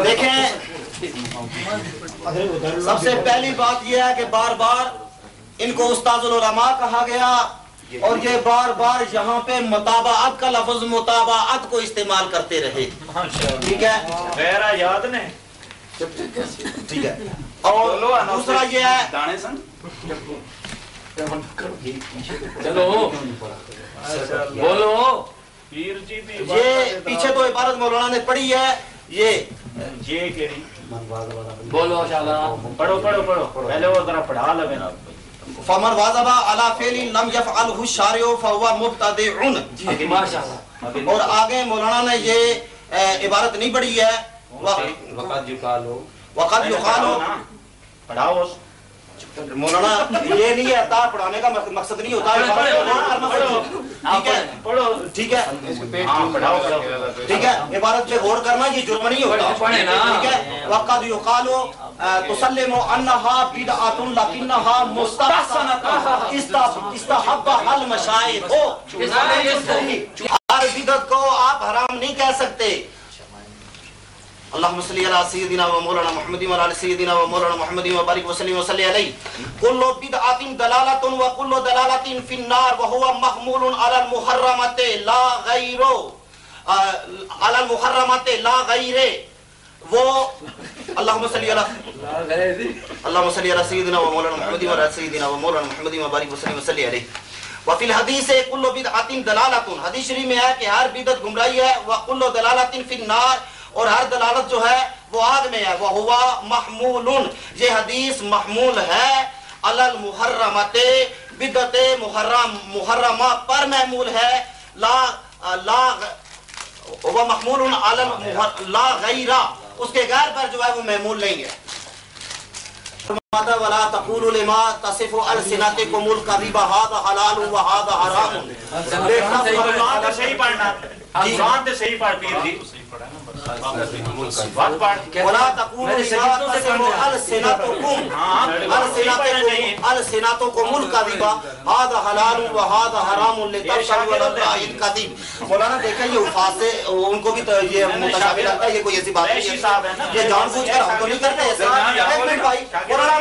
دیکھیں سب سے پہلی بات یہ ہے کہ بار بار ان کو استاذ العلماء کہا گیا اور یہ بار بار یہاں پہ متابعت کا لفظ متابعت کو استعمال کرتے رہے. ٹھیک ہے, میرا یاد نہیں. ٹھیک ہے. اور دوسرا یہ ہے چلو بولو, یہ پیچھے تو عبارت مولانا نے پڑھی ہے, یہ بولو شالا پڑھو پڑھو پڑھو پہلے وہ ذرا پڑھا لو نا. فمن واظب علی فعل لم يفعله الشارع فهو مبتدع. ماشاءاللہ. اور آگے مولانا نے یہ عبارت نہیں پڑھی ہے, وقد یقال پڑھاؤ. مولانا یہ نہیں ہے, تا پڑھانے کا مقصد نہیں ہوتا ہے. ٹھیک ہے ٹھیک ہے, عبارت پہ غور کرنا یہ جرم نہیں ہوتا. ٹھیک ہے. وقد یقال تسلم انها بدعۃ لکنها مستحسنۃ استحبها المشائخ. ہر بدعت کو آپ حرام نہیں کہہ سکتے. اللهم صل على سيدنا ومولانا محمد وعلى سيدنا ومولانا محمد وبارك وسلم وصلي عليه. كل بدعة ضلالة وكل ضلالة في النار وهو محمول على المحرمات لا غير على المحرمات لا غير. وہ اللهم صل على سيدنا ومولانا محمد وعلى سيدنا ومولانا محمد وبارك وسلم وصلي عليه. وفي الحديث كل بدعة ضلالة. حدیث شریف میں ہے کہ ہر بدعت گمراہی ہے. وكل ضلالة في النار, اور ہر دلالت جو ہے وہ آگ میں ہے. وَهُوَ مَحْمُولٌ, یہ حدیث محمول ہے علی المحرمات, بدعت محرمہ پر محمول ہے. وہ محمول علی لا غیرہ, اس کے غیر پر جو ہے وہ محمول نہیں ہے. وَلَا تَقُولُوا لِمَا تَصِفُ أَلْسِنَتُكُمُ الْكَذِبَ هَذَا حَلَالٌ وَهَذَا حَرَامٌ. صحیح پڑھنا, صحیح پڑھ پیر جی. وَلَا تَقُولُوا لِمَا تَصِفُ أَلْسِنَتُكُمُ الْكَذِبَ هَذَا حَلَالٌ وَهَذَا حَرَامٌ لِتَفْتَرُوا عَلَى اللَّهِ الْكَذِبَ. مولانا دیکھیں یہ الفاظ سے ان کو بھی تو یہ متشابہ لگتا ہے, یہ کوئی ایسی بات نہیں ہے, یہ جان بوجھ کر ہم تو نہیں کرتے ایسے. ایک منٹ بھائی, مولانا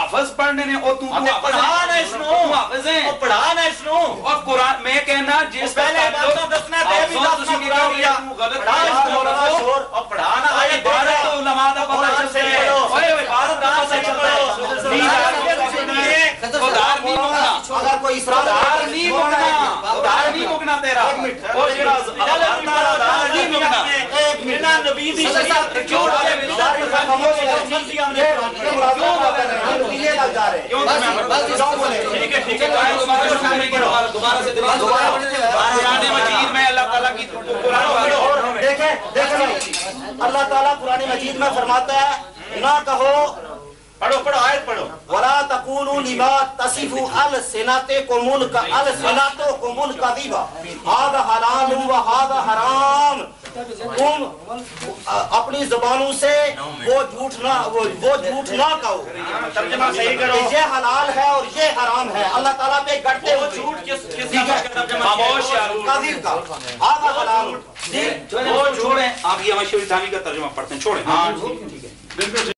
آپ پڑھنے نے پڑھانا اس نو اور قرآن میں کہنا جس پہلے دسنا علماء دا پتہ چلے اوئے عبارت دا پتہ چلے ادھار نہیں مانگنا, اگر کوئی ادھار نہیں مانگنا, ادھار نہیں مانگنا تیرا, او جڑا ادھار نہیں مانگنا. ایک منٹ نبی دی شریعت کیوں دوبارہ سے قرآن مجید میں اللہ تعالیٰ کی دیکھیں اللہ تعالیٰ قرآن مجید میں فرماتا ہے نہ کہو, پڑھو پڑھو آیت پڑھو, وَلَا تَقُولُوا لِمَا تَصِفُ أَلْسِنَتُكُمُ الْكَذِبَ هَذَا حَلَالٌ وَهَذَا حَرَامٌ. تم اپنی زبانوں سے وہ جھوٹ نہ کہو, ترجمہ صحیح کرو, یہ حلال ہے اور یہ حرام ہے. اللہ تعالیٰ پہ گڑتے وہ جھوٹ کس کا ترجمہ خاموش کذب کا هذا حلال. وہ چھوڑیں, آپ یہ ہمیں شیخ ثانی کا ترجمہ پڑھتے ہیں, چھوڑیں. ہاں ٹھیک ہے بالکل.